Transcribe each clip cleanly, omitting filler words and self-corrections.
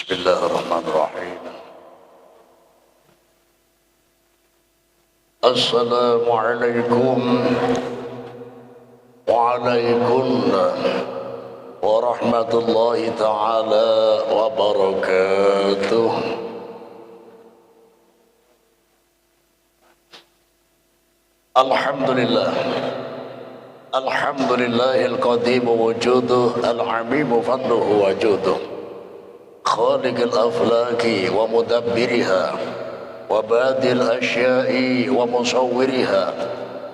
Bismillahirrahmanirrahim. Assalamualaikum waalaikumsalam warahmatullahi ta'ala wabarakatuh. Alhamdulillah, alhamdulillahil qadimu wujuduh, al-amimu fadluhu wajuduh, khaliqil aflaki wa mudabbiriha wa badil asya'i wa musawwiriha.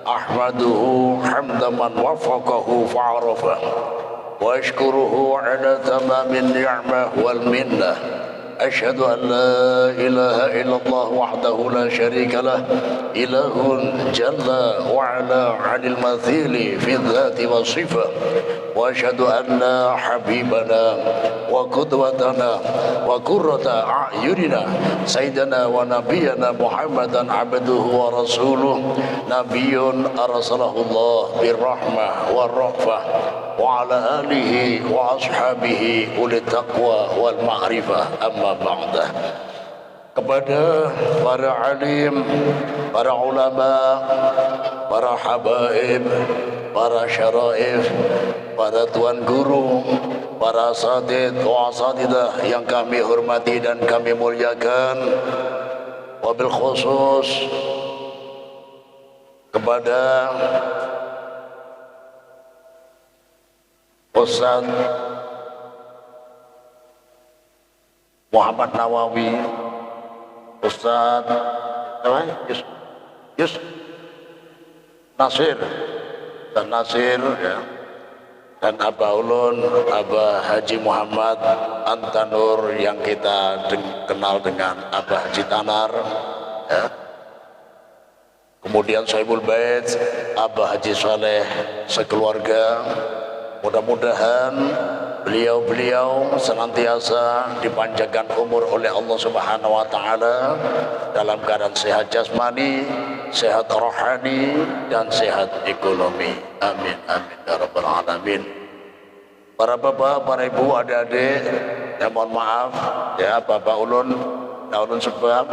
Ahmaduhu hamda man wafaqahu fa'arafa wa ashkuruhu ala tamamin ni'mah wal minnah. Ashhadu an la ilaha illallah wahdahu la syarika lah, ilahun jalla wa ala 'anil mathili fi dhati wa sifah. Wa ashhadu anna habibana wa qudwatana wa qurrata a'yunina sayyidina wa nabiyyana Muhammadan abduhu wa rasuluh, nabiyyun arsalahu Allah birrahmah wa rafah wa ala alihi wa ashabihi ulit taqwa wal ma'rifah. Amma ba'dah. Kepada para alim, para ulama, para habaib, para syaraif, para tuan guru, para asatid wa asatidah yang kami hormati dan kami muliakan, wabil khusus kepada Ustaz Muhammad Nawawi, Ustaz Yus Nasir dan Nasir ya, dan Abah Ulun, Abah Haji Muhammad Antanur yang kita kenal dengan Abah Haji Tanar ya. Kemudian Sohibul Bait, Abah Haji Saleh sekeluarga. Mudah-mudahan beliau-beliau senantiasa dipanjangkan umur oleh Allah Subhanahu wa taala dalam keadaan sehat jasmani, sehat rohani dan sehat ekonomi. Amin amin ya rabbal alamin. Para bapak, para ibu, adik-adik, ya mohon maaf ya, Bapak Ulun, Ulun sebab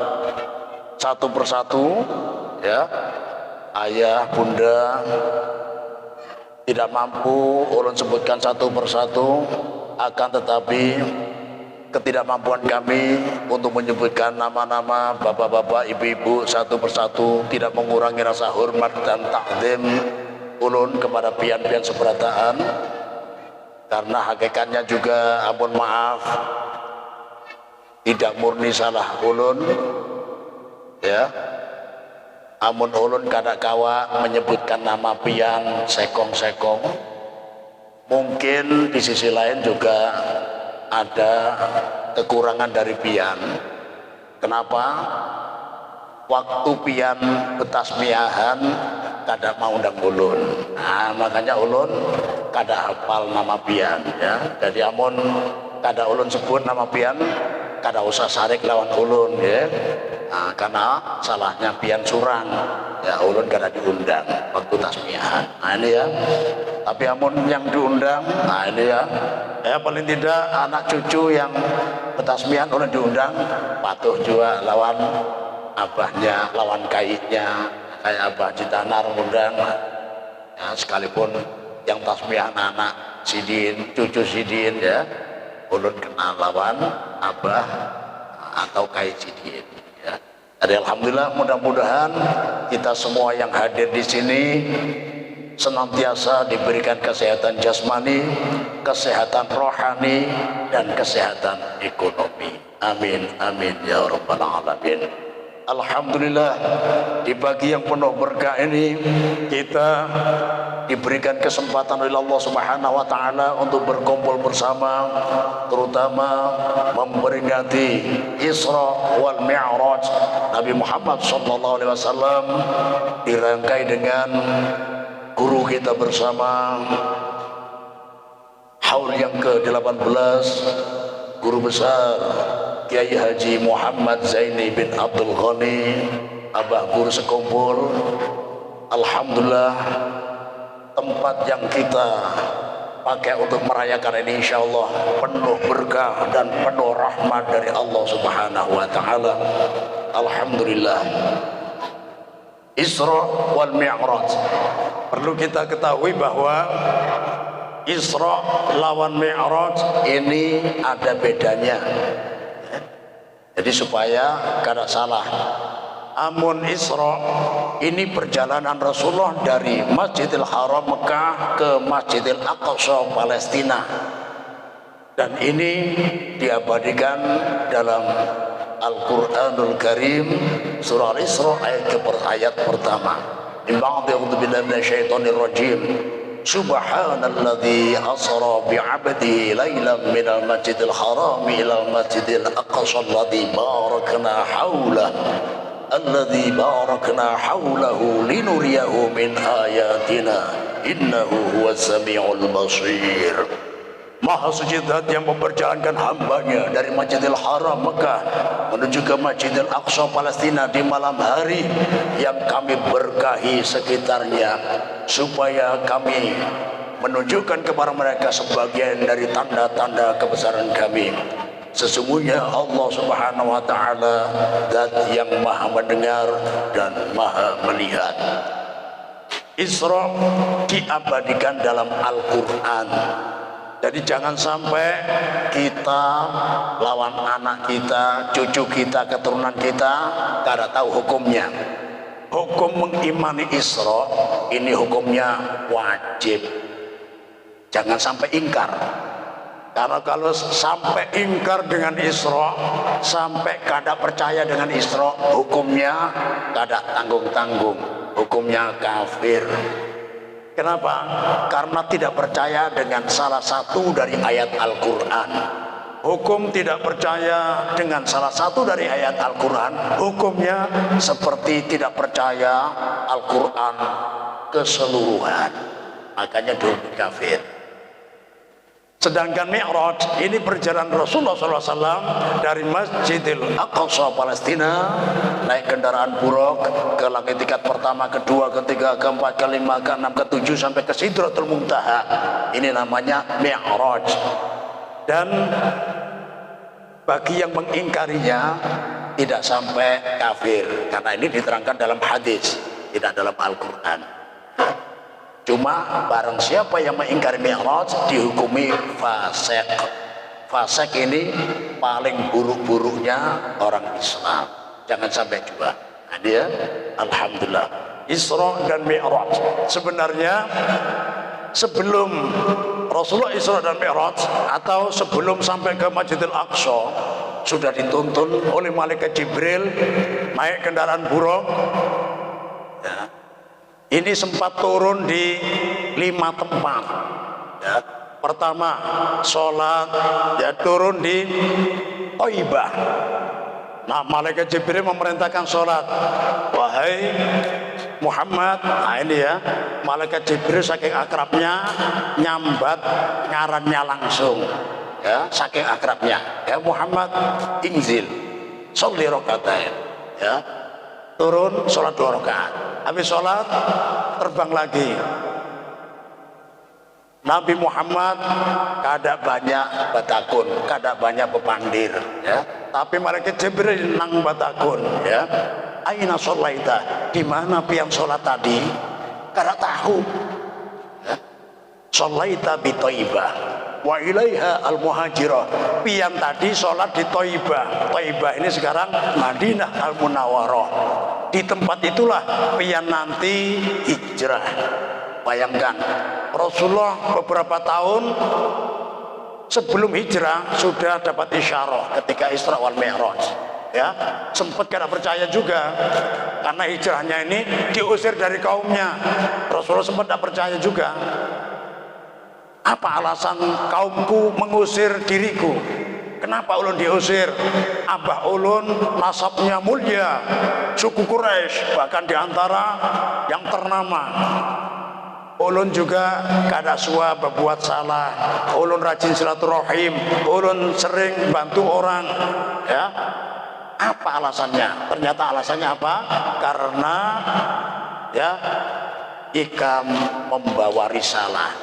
satu persatu ya, ayah, bunda tidak mampu ulun sebutkan satu persatu, akan tetapi ketidakmampuan kami untuk menyebutkan nama-nama bapak-bapak, ibu-ibu satu persatu tidak mengurangi rasa hormat dan takdim ulun kepada pian-pian seberataan, karena hakikatnya juga ampun maaf tidak murni salah ulun ya. Amun ulun kada kawa menyebutkan nama pian sekong-sekong, mungkin di sisi lain juga ada kekurangan dari pian. Kenapa? Waktu pian betasmiahan kada mau undang ulun. Nah, makanya ulun kada hafal nama pian ya. Jadi amun kada ulun sebut nama pian, kada usah sarik lawan ulun ya. Nah, karena salahnya pian surang ya, ulun kada diundang waktu tasmiahan. Nah ini ya, tapi amun yang diundang, nah ini ya, paling tidak anak cucu yang betasmiahan ulun diundang, patuh juga lawan abahnya, lawan kaitnya, kayak Abah Haji Tanar undang ya, sekalipun yang tasmiahan anak sidin, cucu sidin ya, ulun kenal lawan abah atau kait sidin. Jadi alhamdulillah, mudah-mudahan kita semua yang hadir di sini senantiasa diberikan kesehatan jasmani, kesehatan rohani, dan kesehatan ekonomi. Amin amin ya rabbal alamin. Alhamdulillah, di pagi yang penuh berkah ini kita diberikan kesempatan oleh Allah Subhanahu wa taala untuk berkumpul bersama, terutama memperingati Isra wal Mi'raj Nabi Muhammad sallallahu alaihi wasallam, dirangkai dengan guru kita bersama haul yang ke-18, guru besar Kiai Haji Muhammad Zaini bin Abdul Ghani, Abah Guru sekumpul. Alhamdulillah, tempat yang kita pakai untuk merayakan ini, insya Allah penuh berkah dan penuh rahmat dari Allah Subhanahu wa Ta'ala. Alhamdulillah. Isra wal Mi'raj, perlu kita ketahui bahwa Isra lawan Mi'raj ini ada bedanya. Jadi supaya kada salah, amun Isra ini perjalanan Rasulullah dari Masjidil Haram Mekah ke Masjidil Aqsa Palestina, dan ini diabadikan dalam Al-Quranul Karim surah Al-Isra ayat pertama. A'udzu billahi minasyaitonir rajim. Subhanalladzi asra bi'abdihi lailan minal masjidil haram ilal masjidil aqsa alladzi barakna haulahu linuriyahu min ayatina innahu huwas samiul basir. Maha suci zat yang memperjalankan hambanya dari Masjidil Haram Mekah menuju ke Masjidil Aqsa Palestina di malam hari yang kami berkahi sekitarnya, supaya kami menunjukkan kepada mereka sebagian dari tanda-tanda kebesaran kami. Sesungguhnya Allah Subhanahu wa Ta'ala zat yang maha mendengar dan maha melihat. Isra diabadikan dalam Al-Quran. Jadi jangan sampai kita lawan anak kita, cucu kita, keturunan kita tidak tahu hukumnya. Hukum mengimani Isra ini hukumnya wajib. Jangan sampai ingkar. Karena kalau sampai ingkar dengan Isra, sampai kada percaya dengan Isra, hukumnya kada tanggung-tanggung, hukumnya kafir. Kenapa? Karena tidak percaya dengan salah satu dari ayat Al-Quran. Hukum tidak percaya dengan salah satu dari ayat Al-Quran, hukumnya seperti tidak percaya Al-Quran keseluruhan. Makanya dulu kafir. Sedangkan Mi'raj ini perjalanan Rasulullah SAW dari Masjidil Aqsa Palestina naik kendaraan buruk ke langit tingkat pertama, kedua, ketiga, keempat, kelima, keenam, ketujuh sampai ke Sidratul Muntaha. Ini namanya Mi'raj. Dan bagi yang mengingkarinya tidak sampai kafir, karena ini diterangkan dalam hadis, tidak dalam Al-Quran. Cuma barang siapa yang mengingkari Mi'raj dihukumi fasik. Fasik ini paling buruk-buruknya orang Islam. Jangan sampai juga. Nah, dia Alhamdulillah Isra dan Mi'raj. Sebenarnya sebelum Rasulullah Isra dan Mi'raj atau sebelum sampai ke Masjidil Aqsa sudah dituntun oleh malaikat Jibril naik kendaraan buruk. Ya. Ini sempat turun di 5 tempat. Ya. Pertama, sholat, ya, turun di Thaibah. Nah, malaikat Jibril memerintahkan sholat. Wahai Muhammad, nah ini ya, malaikat Jibril saking akrabnya nyambat ngarannya langsung. Ya, saking akrabnya. Ya Muhammad, inzil, sholli rakaatain. Ya. Turun sholat 2 rakaat. Habis sholat terbang lagi. Nabi Muhammad kada banyak batakun, kada banyak pepandir, ya. Tapi malaikat Jibril nang batakun, ya. Aina sholaita, di mana pian sholat tadi? Kada tahu. Ya. Sholaita bi Thaibah wa ilaiha al-muhajirah. Pian tadi sholat di Thaibah. Thaibah ini sekarang Madinah al-Munawwarah. Di tempat itulah pian nanti hijrah. Bayangkan, Rasulullah beberapa tahun sebelum hijrah sudah dapat isyarah ketika Isra wal Mi'raj. Ya, sempat kada percaya juga karena hijrahnya ini diusir dari kaumnya. Rasulullah sempat tidak percaya juga. Apa alasan kaumku mengusir diriku? Kenapa ulun diusir? Abah ulun nasabnya mulia, suku Quraisy, bahkan diantara yang ternama. Ulun juga kada suah berbuat salah. Ulun rajin silaturahim, ulun sering bantu orang. Ya, apa alasannya? Ternyata alasannya apa? Karena ya, ikam membawa risalah.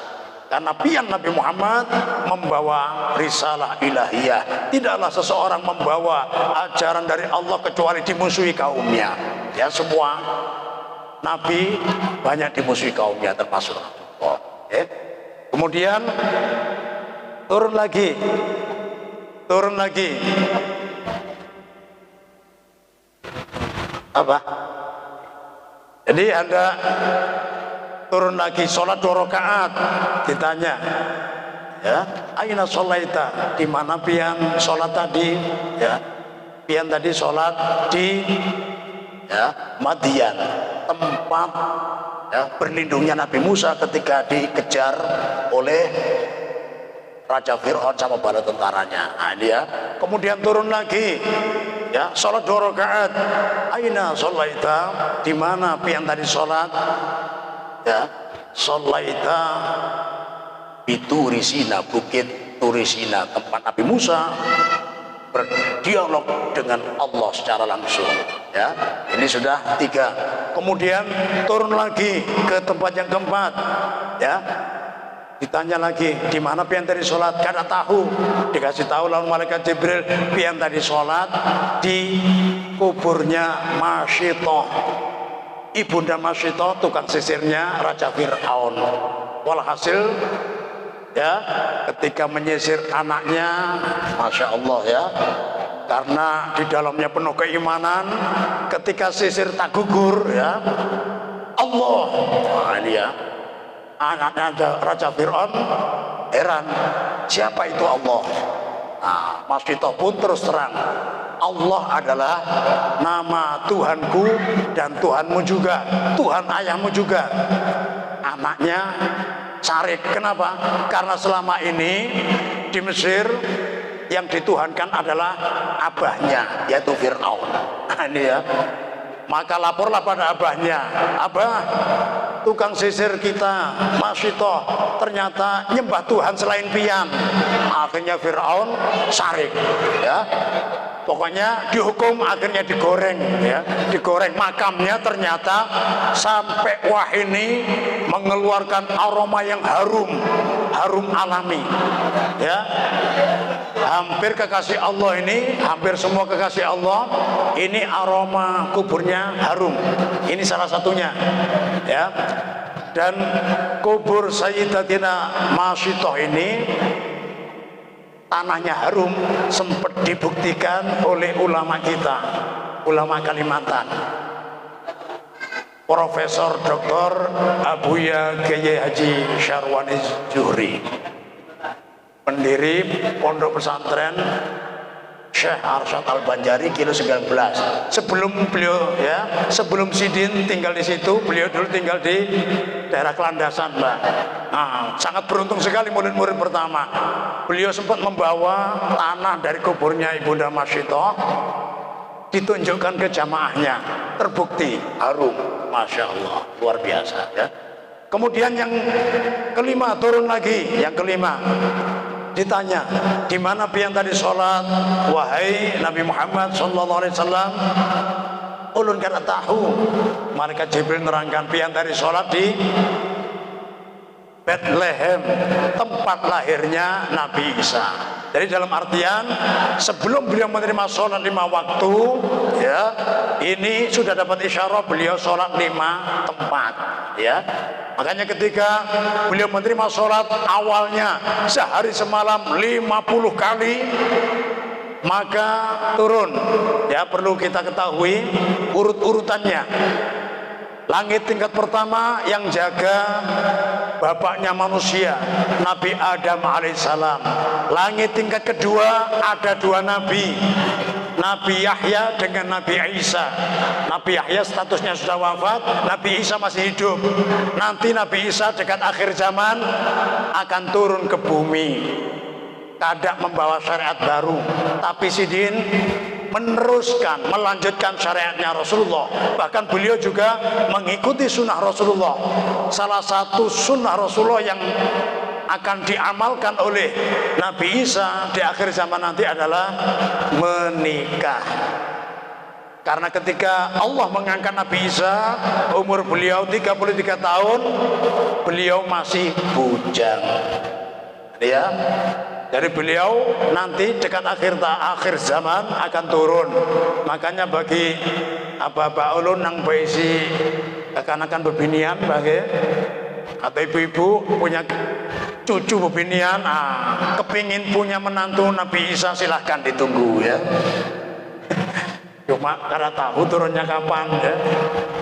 Karena pian Nabi Muhammad membawa risalah ilahiyah. Tidaklah seseorang membawa ajaran dari Allah kecuali dimusuhi kaumnya. Ya, semua Nabi banyak dimusuhi kaumnya, termasuk Allah. Kemudian turun lagi. Apa? Jadi Anda turun lagi, sholat 2 rakaat, ditanya, ya, aina sholaita, di mana pian sholat tadi? Ya, pian tadi sholat di, ya, Madian, tempat, ya, berlindungnya Nabi Musa ketika dikejar oleh Raja Fir'aun sama bala tentaranya. Nah, ini ya. Kemudian turun lagi, ya, sholat 2 rakaat, aina sholaita, di mana pian tadi sholat? Ya, sholaita Turisina, bukit Turisina, tempat Nabi Musa berdialog dengan Allah secara langsung. Ya, ini sudah 3. Kemudian turun lagi ke tempat yang keempat. Ya, ditanya lagi, di mana pian tadi sholat? Kada tahu. Dikasih tahu lalu malaikat Jibril, pian tadi sholat di kuburnya Masyitoh, ibunda Masyitoh, tukang sisirnya Raja Fir'aun. Walhasil, ya, ketika menyisir anaknya, Masya Allah, ya, karena di dalamnya penuh keimanan, ketika sisir tak gugur, ya, Allah, nah, ini ya, anaknya Raja Fir'aun heran, siapa itu Allah? Nah, Masyitoh pun terus terang, Allah adalah nama Tuhanku dan Tuhanmu juga, Tuhan ayahmu juga. Anaknya Sarik. Kenapa? Karena selama ini di Mesir yang dituhankan adalah abahnya, yaitu Fir'aun. Nah, ini ya. Maka laporlah pada abahnya, abah, tukang sisir kita Masyitoh ternyata nyembah Tuhan selain pian. Akhirnya Fir'aun Sarik, ya, pokoknya dihukum, akhirnya digoreng, ya, digoreng makamnya. Ternyata sampai wah ini mengeluarkan aroma yang harum alami, ya. Hampir kekasih Allah ini, hampir semua kekasih Allah ini aroma kuburnya harum. Ini salah satunya, ya. Dan kubur Sayyidatina Masyitoh ini tanahnya harum, sempat dibuktikan oleh ulama kita, ulama Kalimantan, Profesor Dr. Abuya Kiai Haji Syarwani Zuhri, pendiri Pondok Pesantren Syekh Arsyad Al-Banjari Kilo 19. Sebelum beliau, ya, sebelum Sidin tinggal di situ, beliau dulu tinggal di daerah Kelandasan, Mbak. Nah, sangat beruntung sekali murid-murid pertama. Beliau sempat membawa tanah dari kuburnya Ibunda Masyitoh, ditunjukkan ke jamaahnya, terbukti harum, Masya Allah, luar biasa, ya. Kemudian yang kelima, turun lagi, yang kelima, ditanya, di mana pian tadi sholat, wahai Nabi Muhammad sallallahu alaihi wasallam? Ulun kada tahu. Malaikat Jibril nerangkan, pian tadi sholat di Bethlehem, tempat lahirnya Nabi Isa. Jadi dalam artian sebelum beliau menerima sholat 5 waktu, ya, ini sudah dapat isyarat beliau sholat 5 tempat, ya. Makanya ketika beliau menerima sholat awalnya sehari semalam 50 kali, maka turun, ya, perlu kita ketahui urut-urutannya. Langit tingkat pertama yang jaga bapaknya manusia, Nabi Adam alaihissalam. Langit tingkat kedua ada 2 nabi, Nabi Yahya dengan Nabi Isa. Nabi Yahya statusnya sudah wafat, Nabi Isa masih hidup. Nanti Nabi Isa dekat akhir zaman akan turun ke bumi, kada membawa syariat baru, tapi Sidin meneruskan, melanjutkan syariatnya Rasulullah. Bahkan beliau juga mengikuti sunnah Rasulullah. Salah satu sunnah Rasulullah yang akan diamalkan oleh Nabi Isa di akhir zaman nanti adalah menikah. Karena ketika Allah mengangkat Nabi Isa, umur beliau 33 tahun, beliau masih bujang. Ya, dari beliau nanti dekat akhir zaman akan turun. Makanya bagi bapak ulun nang berisi akan bebinian bagi atau ibu-ibu punya cucu bebinian, kepingin punya menantu Nabi Isa, silahkan ditunggu ya. Cuma karena tahu turunnya kapan ya.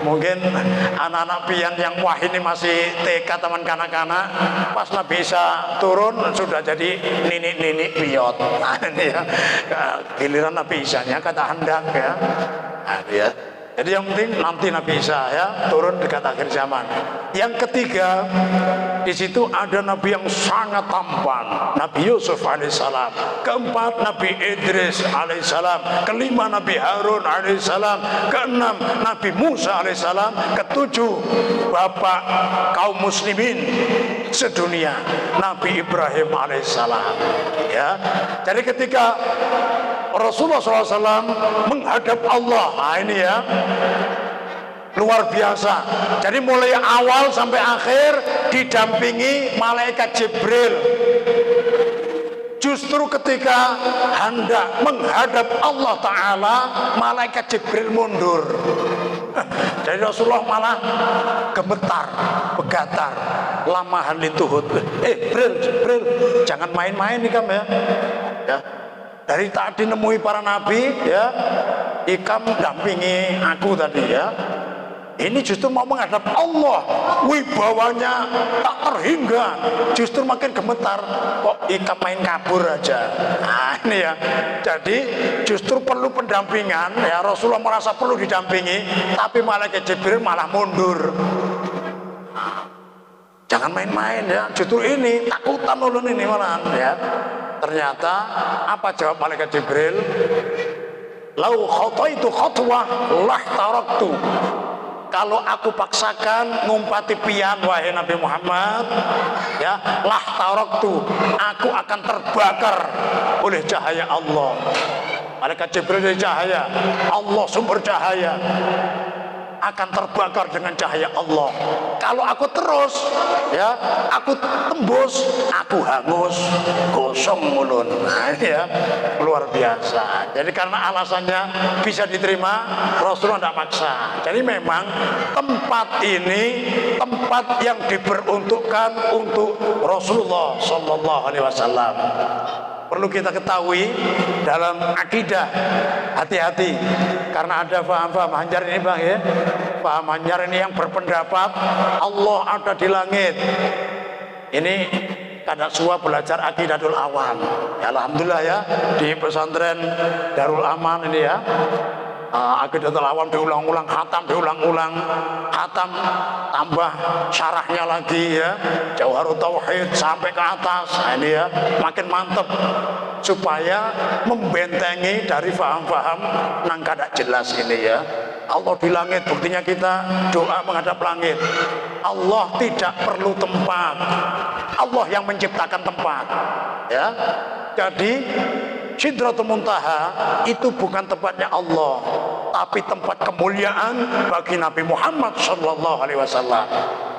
Mungkin anak-anak pian yang wah ini masih TK teman kanak-kanak, pas Nabi Isa turun sudah jadi nini piot. Nah, ini ya, giliran Nabi Isa-nya kata hendak ya. Nah, ya. Jadi yang penting nanti Nabi Isa ya turun dekat akhir zaman. Yang ketiga, di situ ada Nabi yang sangat tampan, Nabi Yusuf alaihissalam. Keempat, Nabi Idris alaihissalam. Kelima, Nabi Harun alaihissalam. Keenam, Nabi Musa alaihissalam. Ketujuh, bapak kaum muslimin sedunia, Nabi Ibrahim alaihissalam. Ya, jadi ketika Rasulullah SAW menghadap Allah, nah ini ya luar biasa. Jadi mulai awal sampai akhir didampingi malaikat Jibril. Justru ketika hendak menghadap Allah Ta'ala, malaikat Jibril mundur. Jadi Rasulullah malah gemetar, begatar, lamahan lituhut. Jibril, jangan main-main nih kamu ya. Ya. Dari tadi nemui para nabi ya, ikam dampingi aku tadi ya. Ini justru mau menghadap Allah, wibawanya tak terhingga, justru makin gemetar. Kok ikam main kabur aja. Nah ini ya, jadi justru perlu pendampingan ya. Rasulullah merasa perlu didampingi, tapi malaikat Jibril malah mundur. Jangan main-main ya, justru ini takutan ulun ini malah ya. Ternyata apa jawab malaikat Jibril? Lau khataitu khatwah lah taraktu. Kalau aku paksakan ngumpati pian wahai Nabi Muhammad ya, lah taraktu, aku akan terbakar oleh cahaya Allah. Malaikat Jibril dari cahaya Allah, sumber cahaya, akan terbakar dengan cahaya Allah. Kalau aku terus ya, aku tembus, aku hangus, gosong mulun. Nah ya, luar biasa. Jadi karena alasannya bisa diterima, Rasulullah tidak maksa. Jadi memang tempat ini tempat yang diperuntukkan untuk Rasulullah Sallallahu Alaihi Wasallam. Perlu kita ketahui dalam akidah, hati-hati karena ada paham-paham Hanjar ini bang ya, paham Hanjar ini yang berpendapat Allah ada di langit. Ini kadang suah belajar akidatul awam ya, alhamdulillah ya, di pesantren Darul Aman ini ya. Akidatul awam diulang-ulang, khatam diulang-ulang, khatam tambah syarahnya lagi ya, Jauharut Tauhid sampai ke atas. Nah, ini ya makin mantep supaya membentengi dari paham-paham nang kada jelas ini ya. Allah di langit, buktinya kita doa menghadap langit. Allah tidak perlu tempat, Allah yang menciptakan tempat ya. Jadi Sidratul Muntaha itu bukan tempatnya Allah, tapi tempat kemuliaan bagi Nabi Muhammad Sallallahu Alaihi Wasallam.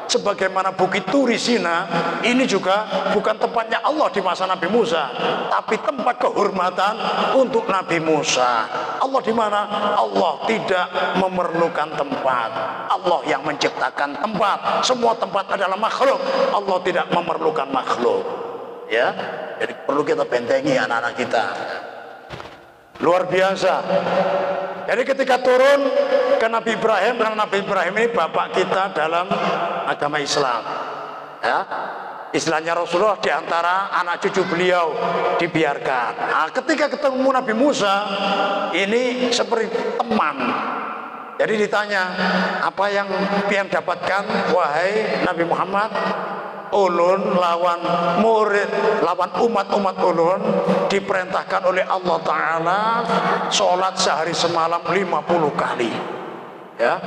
Sebagaimana Bukit Turi Sina ini juga bukan tempatnya Allah di masa Nabi Musa, tapi tempat kehormatan untuk Nabi Musa. Allah di mana? Allah tidak memerlukan tempat. Allah yang menciptakan tempat. Semua tempat adalah makhluk. Allah tidak memerlukan makhluk. Ya, jadi perlu kita bentengi anak-anak kita. Luar biasa. Jadi ketika turun ke Nabi Ibrahim, karena Nabi Ibrahim ini bapak kita dalam agama Islam ya, istilahnya Rasulullah diantara anak cucu beliau dibiarkan. Nah, ketika ketemu Nabi Musa ini seperti teman. Jadi ditanya, apa yang pian dapatkan wahai Nabi Muhammad? Ulun lawan murid, lawan umat-umat ulun diperintahkan oleh Allah Ta'ala sholat sehari semalam 50 kali ya.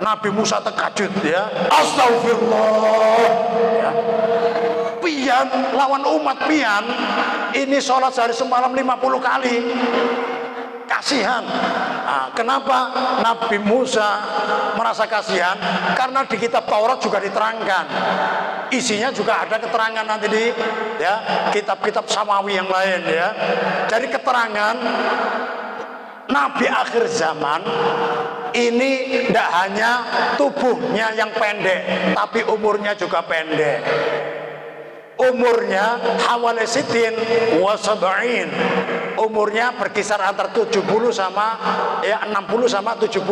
Nabi Musa terkejut ya, astagfirullah ya. Pian lawan umat pian ini sholat sehari semalam 50 kali, kasihan. Nah, kenapa Nabi Musa merasa kasihan? Karena di kitab Taurat juga diterangkan, isinya juga ada keterangan nanti di ya kitab-kitab samawi yang lain ya. Jadi keterangan Nabi akhir zaman ini tidak hanya tubuhnya yang pendek, tapi umurnya juga pendek. Umurnya hawali sitin wa sab'in. Umurnya berkisar antara 70 sama 60 sama 70.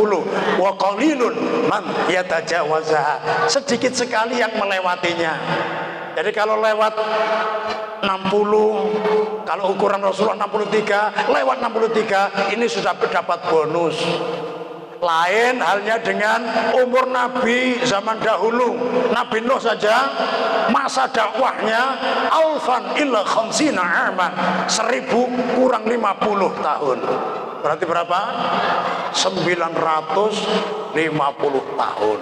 Wa qalilun man yatajawazaha. Sedikit sekali yang melewatinya. Jadi kalau lewat 60, kalau ukuran Rasulullah 63, lewat 63 ini sudah dapat bonus. Lain halnya dengan umur Nabi zaman dahulu. Nabi Nuh saja masa dakwahnya alfan illa khamsina aman, 1000 kurang 50 tahun. Berarti berapa? 950 tahun.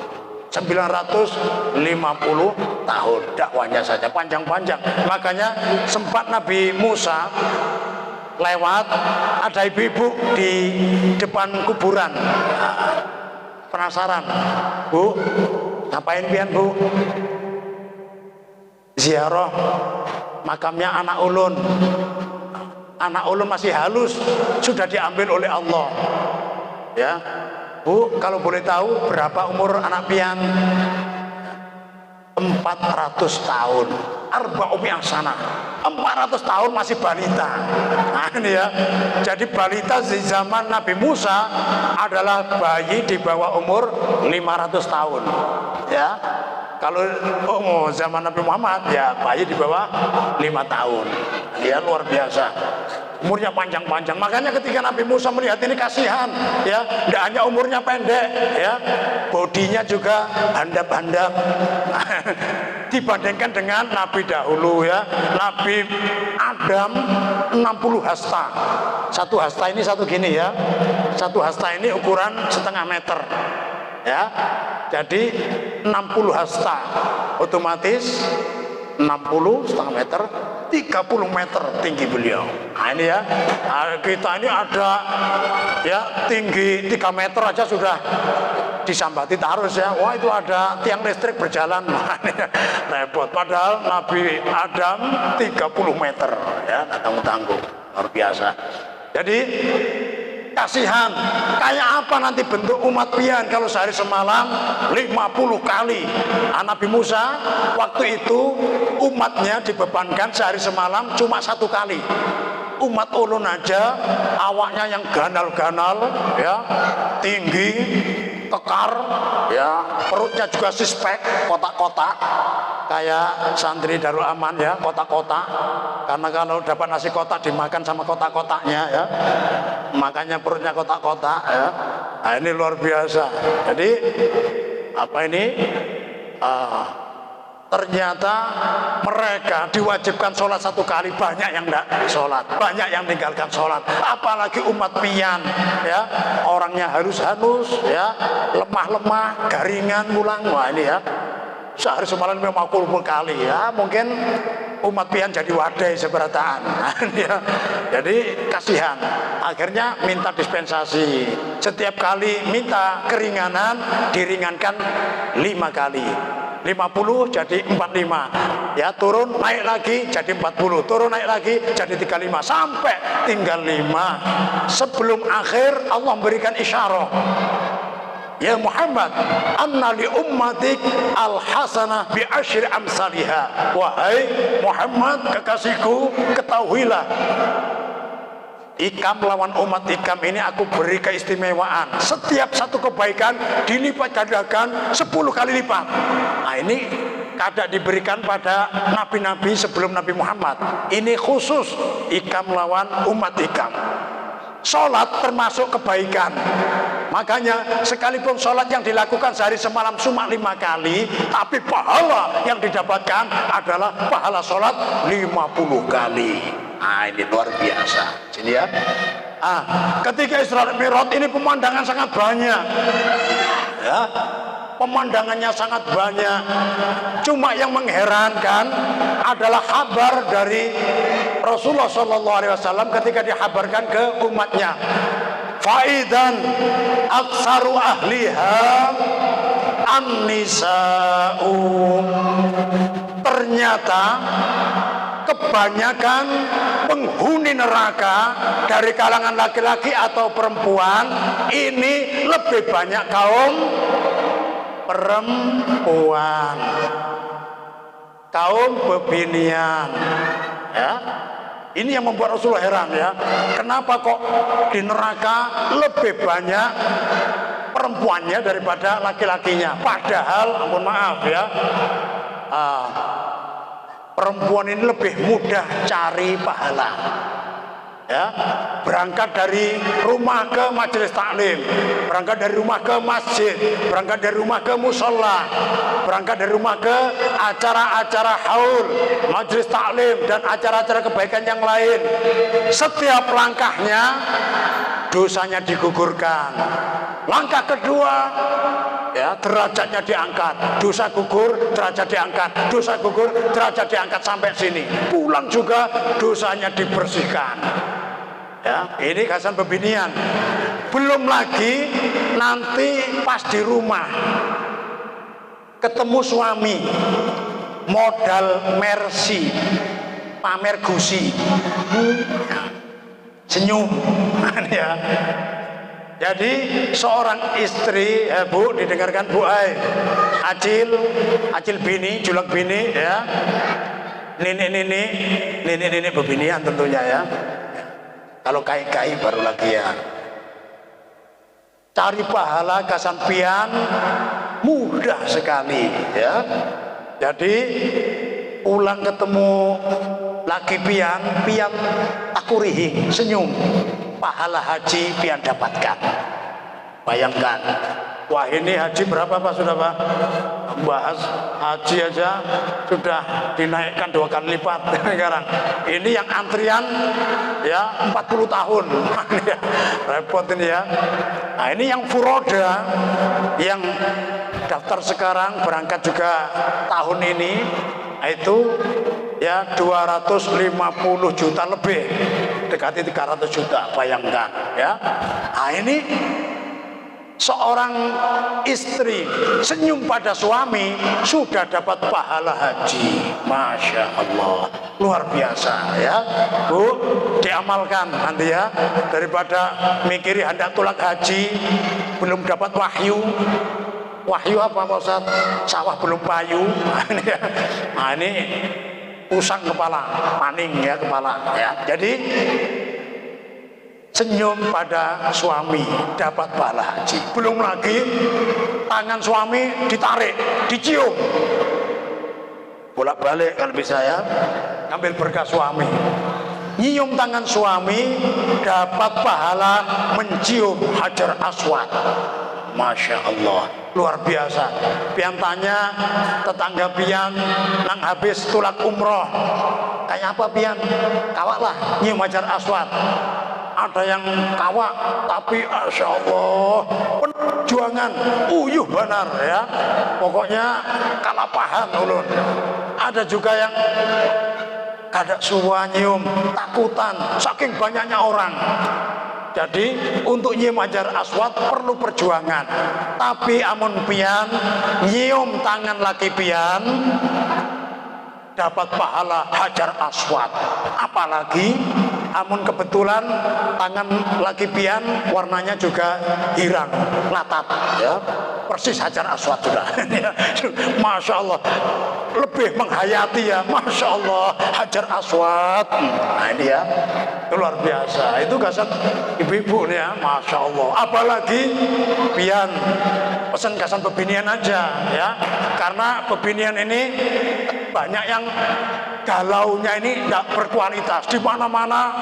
950 tahun dakwahnya saja, panjang-panjang. Makanya sempat Nabi Musa lewat, ada ibu-ibu di depan kuburan. Penasaran, Bu, ngapain pian Bu? Ziarah makamnya anak ulun. Anak ulun masih halus, sudah diambil oleh Allah. Ya, Bu, kalau boleh tahu berapa umur anak pian? 400 tahun. Arba'umi'ah sana. 400 tahun masih balita. Nah ini ya. Jadi balita di zaman Nabi Musa adalah bayi di bawah umur 500 tahun. Ya. Kalau zaman Nabi Muhammad ya bayi di bawah 5 tahun. Dia luar biasa. Umurnya panjang-panjang. Makanya ketika Nabi Musa melihat ini kasihan, ya, tidak hanya umurnya pendek, ya, bodinya juga handap-handap. Dibandingkan dengan Nabi dahulu, ya, Nabi Adam 60 hasta. Satu hasta ini satu gini ya. Satu hasta ini ukuran setengah meter. Ya. Jadi 60 hasta. Otomatis 60 setengah meter, 30 meter tinggi beliau. Nah ini ya, kita ini ada ya tinggi 3 meter aja sudah disambati tarus ya. Wah itu ada tiang listrik berjalan. Nah, ini repot. Padahal Nabi Adam 30 meter ya, tanggung-tanggung, luar biasa. Jadi kasihan, kayak apa nanti bentuk umat pian kalau sehari semalam 50 kali. Nabi Musa waktu itu umatnya dibebankan sehari semalam cuma 1 kali. Umat ulun aja awaknya yang ganal-ganal ya, tinggi, kekar ya, perutnya juga sispek, kotak-kotak kayak santri Darul Aman ya, kotak-kotak. Karena kalau dapat nasi kotak dimakan sama kotak-kotaknya ya, makanya perutnya kotak-kotak ya. Nah ini luar biasa. Jadi apa ini? Ternyata mereka diwajibkan sholat 1 kali, banyak yang tidak sholat, banyak yang tinggalkan sholat. Apalagi umat pian ya, orangnya halus-halus ya, lemah-lemah, garingan, ngulang. Wah ini ya, sehari semalam 50 kali ya, mungkin umat pian jadi wadai seberataan. Ya. Jadi kasihan, akhirnya minta dispensasi. Setiap kali minta keringanan diringankan 5 kali. 50 jadi 45 ya, turun naik lagi jadi 40, turun naik lagi jadi 35 sampai tinggal 5. Sebelum akhir Allah memberikan isyarat, ya Muhammad, anna li ummatik al hasanah bi asyri amsalihha. Wahai Muhammad kekasihku, ketahuilah, ikam lawan umat ikam ini aku beri keistimewaan. Setiap satu kebaikan dilipat gandakan 10 kali lipat. Nah ini kada diberikan pada nabi-nabi sebelum Nabi Muhammad. Ini khusus ikam lawan umat ikam. Sholat termasuk kebaikan. Makanya sekalipun sholat yang dilakukan sehari semalam cuma 5 kali, tapi pahala yang didapatkan adalah pahala sholat 50 kali. Nah ini luar biasa. Sini ya. Ketika Isra Mi'raj ini pemandangan sangat banyak. Ya, pemandangannya sangat banyak. Cuma yang mengherankan adalah kabar dari Rasulullah SAW ketika dihabarkan ke umatnya. faidan aksaru ahliha an-nisa'u. Ternyata kebanyakan penghuni neraka dari kalangan laki-laki atau perempuan ini lebih banyak kaum perempuan, kaum bebinian, ya. Ini yang membuat Rasulullah heran, ya. Kenapa kok di neraka lebih banyak perempuannya daripada laki-lakinya? Padahal, ampun maaf ya, perempuan ini lebih mudah cari pahala, ya. Berangkat dari rumah ke majelis taklim, berangkat dari rumah ke masjid, berangkat dari rumah ke musola, berangkat dari rumah ke acara-acara haul, majelis taklim dan acara-acara kebaikan yang lain. Setiap langkahnya dosanya digugurkan. Langkah kedua, ya, derajatnya diangkat, dosa gugur, derajat diangkat, dosa gugur, derajat diangkat sampai sini. Pulang juga dosanya dibersihkan. Ya, ini kehasan bebinian. Belum lagi nanti pas di rumah ketemu suami modal mercy, pamer gusi, senyum, ya. Jadi seorang istri, Bu, didengarkan Bu Acil bini, julak bini, ya. Nini bebinian tentunya, ya. Kalau kai baru lagi, ya. Cari pahala kasampian mudah sekali, ya. Jadi pulang ketemu laki pian takurihi, senyum. Pahala haji pian dapatkan. Bayangkan, wah ini haji berapa Pak, sudah Pak? Bahas haji aja sudah dinaikkan 2 kali lipat sekarang. Ini yang antrian ya 40 tahun. Repot ini, ya. Nah, ini yang furoda, yang daftar sekarang berangkat juga tahun ini, itu ya 250 juta lebih, dekati 300 juta, bayangkan, ya. Nah, ini seorang istri senyum pada suami sudah dapat pahala haji. Masya Allah, luar biasa, ya Bu. Diamalkan nanti, ya, daripada mikiri hendak tulak haji belum dapat wahyu. Wahyu apa Pak Ustaz? Sawah belum payu. Nah, ini pusang kepala, maning, ya, kepala, ya. Jadi senyum pada suami dapat pahala haji. Belum lagi tangan suami ditarik, dicium, bolak-balik kalau bisa, ya, ambil berkah suami. Nyium tangan suami dapat pahala mencium Hajar Aswad. Masya Allah, luar biasa. Pian tanya tetangga pian nang habis tulak umroh, kayak apa pian? Kawak lah nyium Hajar Aswad. Ada yang kawak, tapi Masya Allah perjuangan uyuh benar, ya. Pokoknya kalah paham ulun. Ada juga yang kada suwa nyium, takutan saking banyaknya orang. Jadi untuk nyium Hajar Aswad perlu perjuangan. Tapi amun pian nyium tangan laki pian dapat pahala Hajar Aswad. Apalagi amun kebetulan tangan laki pian warnanya juga hirang, latat, ya, persis Hajar Aswad sudah. Masya Allah, lebih menghayati, ya. Masya Allah, Hajar Aswad. Nah, ini, ya, luar biasa. Itu gasan ibu-ibu nih, ya. Masya Allah. Apalagi pian pesan gasan bebinian aja, ya, karena bebinian ini banyak yang galaunya ini tidak berkualitas. Di mana-mana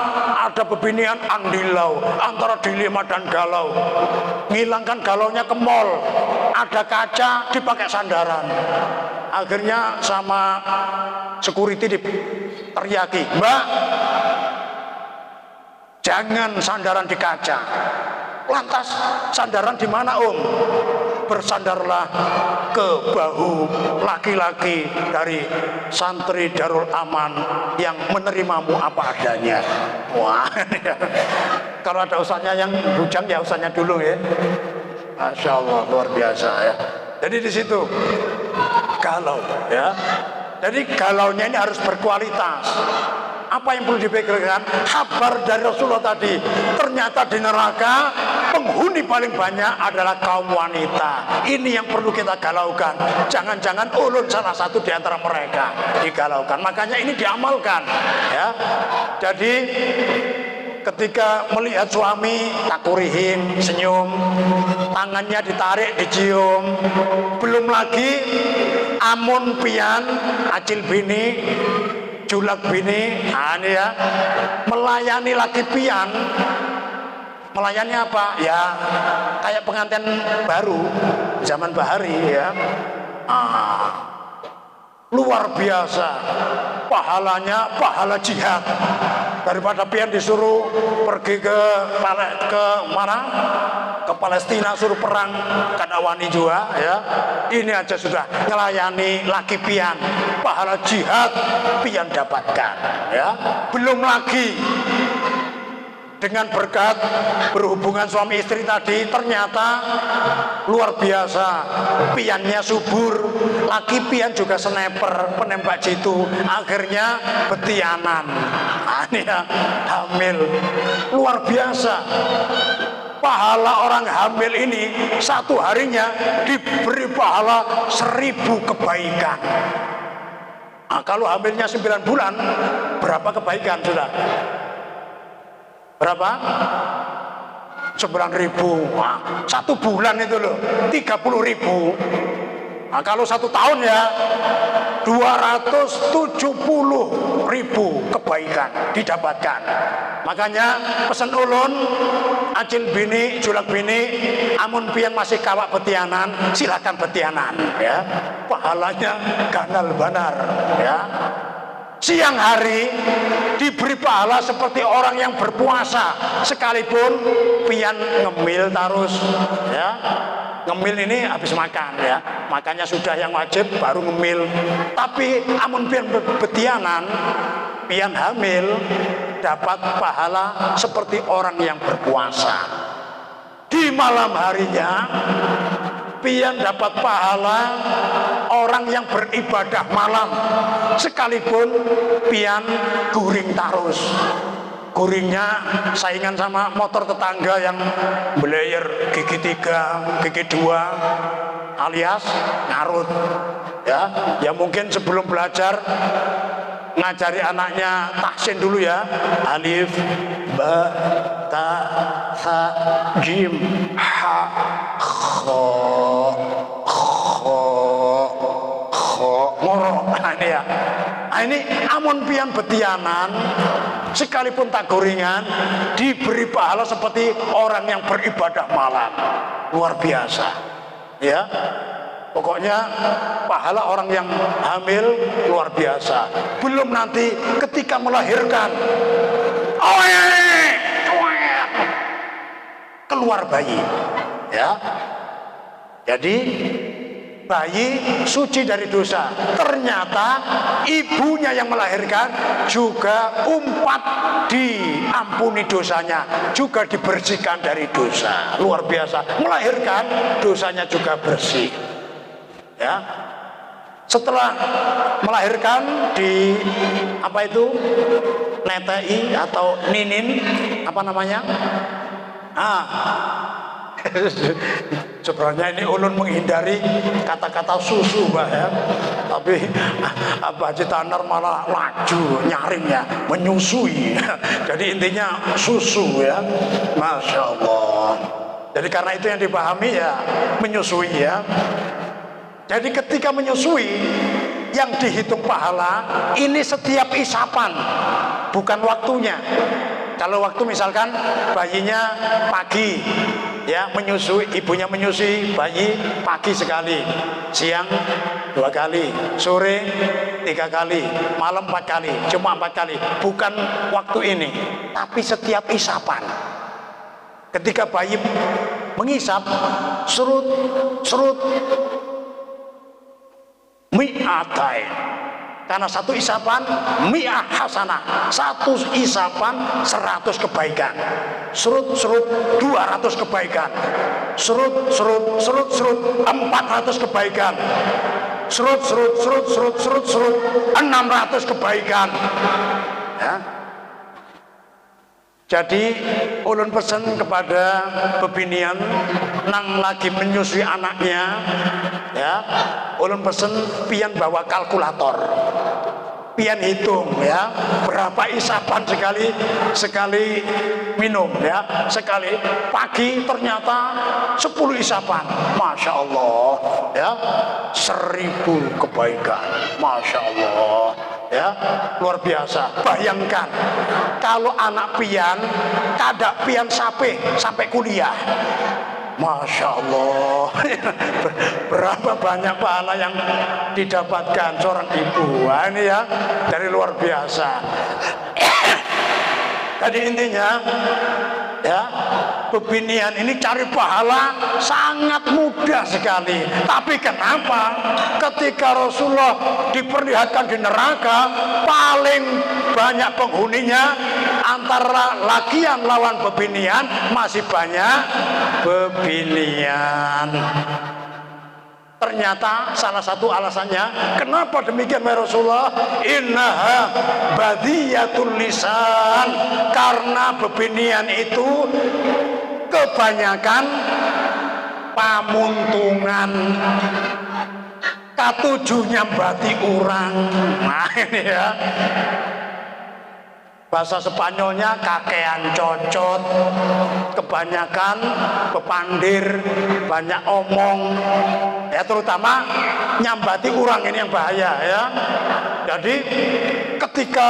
ada bebinian andilau, antara dilema dan galau. Ngilangkan galaunya ke mall, ada kaca dipakai sandaran. Akhirnya sama security diteriaki, Mbak, jangan sandaran di kaca. Lantas sandaran di mana, Om? Bersandarlah ke bahu laki-laki dari santri Darul Aman yang menerimamu apa adanya. Wah, kalau ada ustaznya yang bujang ya ustaznya dulu ya. Masya Allah, luar biasa ya. Jadi di situ galau ya. Jadi galaunya ini harus berkualitas. Apa yang perlu dipikirkan? Kabar dari Rasulullah tadi, ternyata di neraka penghuni paling banyak adalah kaum wanita. Ini yang perlu kita galaukan. Jangan-jangan ulun salah satu di antara mereka digalaukan. Makanya ini diamalkan ya. Jadi ketika melihat suami takurihim, senyum, tangannya ditarik, dicium. Belum lagi amun pian, acil bini, julak bini, ini ya, melayani laki pian. Melayani apa? Ya kayak pengantin baru zaman bahari ya. Luar biasa pahalanya, pahala jihad. Daripada pian disuruh pergi ke mana? Ke Palestina suruh perang kada wani juga ya. Ini aja sudah ngelayani laki pian, pahala jihad pian dapatkan ya. Belum lagi dengan berkat berhubungan suami istri tadi, ternyata luar biasa piannya subur, laki pian juga sniper, penembak jitu, akhirnya betianan. Ini ya, hamil. Luar biasa pahala orang hamil ini satu harinya diberi pahala 1000 kebaikan. Nah, kalau hamilnya 9 bulan berapa kebaikan sudah? Berapa? 9.000. Nah, 1 bulan itu loh 30.000. Nah, kalau 1 tahun ya 270.000 kebaikan didapatkan. Makanya pesan ulun, acil bini, julak bini, amun pian masih kawak betianan, silakan betianan ya. Pahalanya ganal banar ya. Siang hari diberi pahala seperti orang yang berpuasa, sekalipun pian ngemil terus ya. Ngemil ini habis makan ya, makanya sudah yang wajib baru ngemil. Tapi amun pian betianan, pian hamil, dapat pahala seperti orang yang berpuasa. Di malam harinya pian dapat pahala orang yang beribadah malam, sekalipun pian guring terus. Guringnya saingan sama motor tetangga yang belayer gigi 3, gigi 2 alias ngarut ya. Ya mungkin sebelum belajar ngajari anaknya tahsin dulu ya, alif, ba, ta, tha, jim, ha, kho, ngoro. Nah, ini ya. Nah, ini amun pian betianan sekalipun tak gorengan diberi pahala seperti orang yang beribadah malam. Luar biasa ya. Pokoknya pahala orang yang hamil luar biasa. Belum nanti ketika melahirkan, keluar bayi ya. Jadi bayi suci dari dosa. Ternyata ibunya yang melahirkan juga umpat diampuni dosanya, juga dibersihkan dari dosa. Luar biasa. Melahirkan dosanya juga bersih. Ya. Setelah melahirkan di apa itu? Netei atau ninin apa namanya? Sebenarnya ini ulun menghindari kata-kata susu Mbak ya. Tapi Abah Haji Tanar malah laju nyaring ya, menyusui. Jadi intinya susu ya. Masya Allah. Jadi karena itu yang dipahami ya menyusui ya. Jadi ketika menyusui yang dihitung pahala ini setiap isapan, bukan waktunya. Kalau waktu misalkan bayinya pagi ya menyusui, ibunya menyusui bayi pagi sekali, siang 2 kali, sore 3 kali, malam 4 kali, cuma 4 kali. Bukan waktu ini, tapi setiap isapan. Ketika bayi mengisap, serut mi'atain Karena satu isapan mi'ah hasanah, satu isapan 100 kebaikan. Serut 200 kebaikan. Serut 400 kebaikan. Serut 600 kebaikan. Ya. Jadi ulun pesan kepada bebinian nang lagi menyusui anaknya, ya, ulun pesen pian bawa kalkulator, pian hitung ya berapa isapan sekali minum ya, sekali pagi ternyata 10 isapan, masya Allah ya, 1000 kebaikan, masya Allah ya, luar biasa. Bayangkan kalau anak pian kadak pian sampai kuliah, masya Allah. Berapa banyak pahala yang didapatkan seorang ibu. Wah, ini ya dari luar biasa. Jadi intinya ya, bebinian ini cari pahala sangat mudah sekali. Tapi kenapa ketika Rasulullah diperlihatkan di neraka, paling banyak penghuninya antara lakian lawan bebinian, masih banyak bebinian. Ternyata salah satu alasannya kenapa demikian ya Rasulullah, innaha badiyatul lisan, karena bebinian itu kebanyakan pamuntungan, katujuhnya bati orang. Nah ini ya, bahasa Spanyolnya kakean cocot, kebanyakan pepandir, banyak omong ya, terutama nyambati orang ini yang bahaya ya. Jadi ketika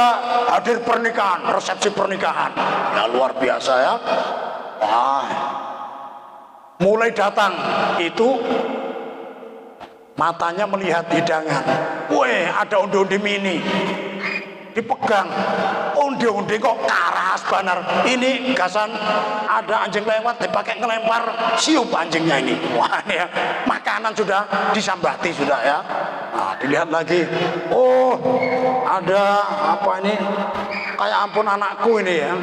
hadir pernikahan, resepsi pernikahan ya luar biasa ya, wah, mulai datang itu matanya melihat hidangan, weh ada undi-undi mini dipegang, undi-undi kok karas banar, ini gasan ada anjing lewat dipakai ngelempar, siup anjingnya ini. Wah ya, makanan sudah disambati sudah ya. Nah, dilihat lagi, oh ada apa ini, kayak ampun anakku ini ya.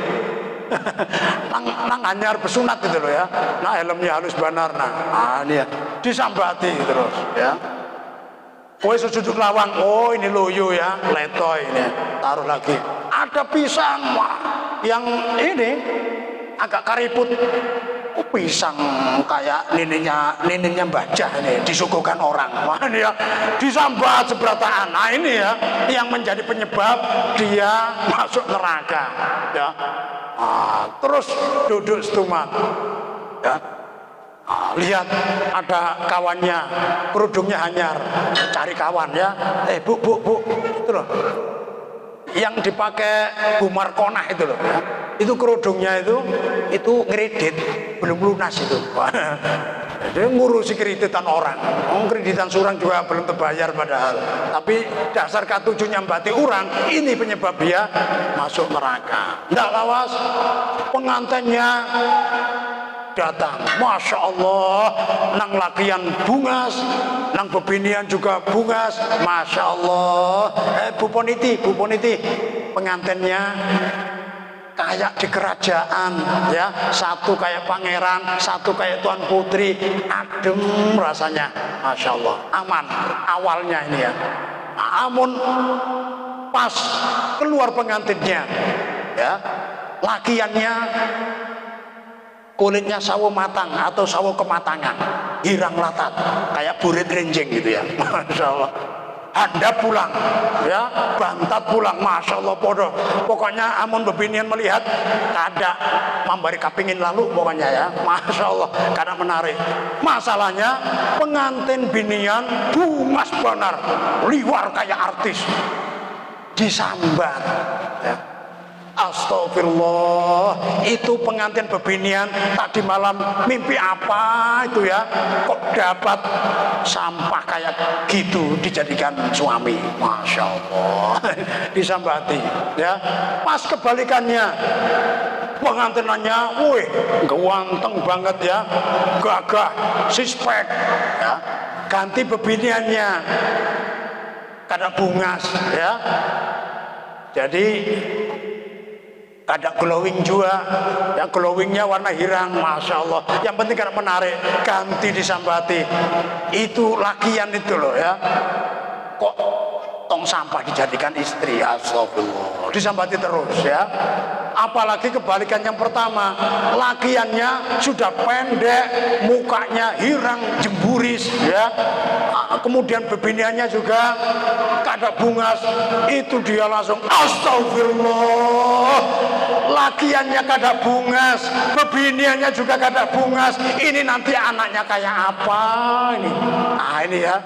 nang anyar besunat gitu loh ya, nah helmnya halus banar, nah ini ya disambati terus ya. Kue sujud lawang, oh ini loyo ya, letoy ini, taruh lagi. Ada pisang, wah, yang ini agak kariput, oh, pisang kayak nininya Mbajah ini disuguhkan orang, wah ini ya disambat seberataan. Nah ini ya yang menjadi penyebab dia masuk neraka, ya. Nah, terus duduk stumat, ya. Lihat ada kawannya kerudungnya hanyar, cari kawan ya, bu itu loh yang dipakai Bu Markonah itu loh ya. Itu kerudungnya itu ngeredit belum lunas itu. Dia ngurusi kreditan orang, kreditan surang juga belum terbayar padahal, tapi dasar katujuh nyambati orang, ini penyebab dia masuk neraka. Nggak lawas pengantinnya datang, masya Allah, nang lakian bungas, nang bebinian juga bungas, masya Allah. Bu Poniti, pengantinnya kayak di kerajaan ya, satu kayak pangeran, satu kayak tuan putri, adem rasanya, masya Allah, aman awalnya ini ya. Amun pas keluar pengantinnya ya, lakiannya kulitnya sawo matang atau sawo kematangan, hirang latat kayak burit renjeng gitu ya, masya Allah. Handap pulang ya, bantat pulang, masya Allah podo. Pokoknya amun bebinian melihat kada memberi kapingin lalu pokoknya ya, masya Allah, kada menarik. Masalahnya pengantin binian bungas benar, liwar kayak artis, disambat ya. Astagfirullah, itu pengantin bebinian tadi malam mimpi apa itu ya, kok dapat sampah kayak gitu dijadikan suami, masya Allah. Disambati ya. Pas kebalikannya pengantinannya, wih ganteng banget ya, gagah, sispek ya. Ganti bebiniannya, kada bungas ya. Jadi kada glowing juga, yang glowingnya warna hirang, masya Allah. Yang penting kada menarik, ganti disambati. Itu lakian itu loh ya. Kok tong sampah dijadikan istri, astagfirullah, disambati terus ya. Apalagi kebalikan yang pertama, lakiannya sudah pendek, mukanya hirang, jemburis ya. Kemudian bebiniannya juga kada bungas, itu dia langsung astagfirullah. Lakiannya kada bungas, bebiniannya juga kada bungas. Ini nanti anaknya kayak apa ini? Nah ini ya,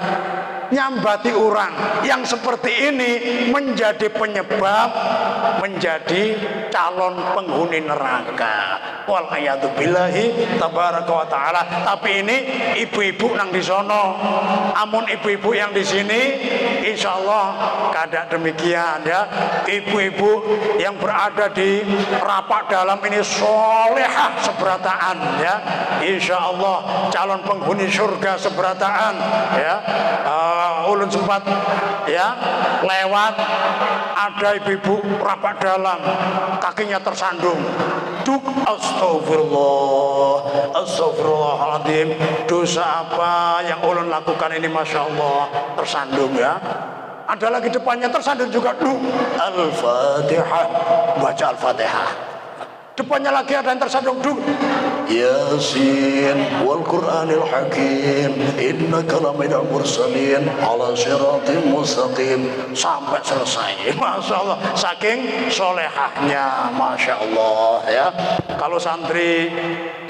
nyambati orang yang seperti ini menjadi penyebab menjadi calon penghuni neraka. Wal'iyadzubillahi tabaraka wa ta'ala. Tapi ini ibu-ibu nang di sono, amun ibu-ibu yang di sini insya Allah kada demikian ya. Ibu-ibu yang berada di rapak dalam ini solehah seberataan ya, insya Allah calon penghuni surga seberataan ya. Ulun sempat ya lewat, ada ibu-ibu rapak dalam, kakinya tersandung, duk astagfirullahaladzim, dosa apa yang ulun lakukan ini, masya Allah, tersandung ya. Ada lagi depannya tersandung juga, duk al-fatihah, baca al-fatihah. Depannya lagi ada yang tersandung, duk Yasin wal Qur'anil Hakim innaka laminal mursalin ala siratim mustaqim, sampai selesai. Masya Allah, saking solehahnya, masya Allah ya. Kalau santri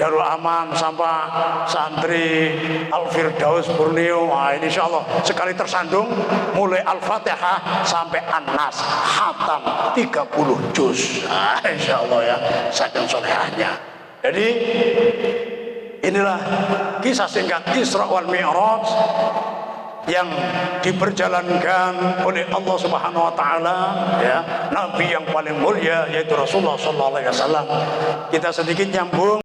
Darul Aman sampai santri Al Firdaus Borneo, nah ini insya Allah sekali tersandung mulai Al-Fatihah sampai An-Nas khatam 30 juz, nah, insya Allah ya, saking solehahnya. Jadi inilah kisah singkat Isra wal Mi'raj yang diperjalankan oleh Allah Subhanahu wa taala ya, nabi yang paling mulia yaitu Rasulullah sallallahu alaihi wasallam. Kita sedikit nyambung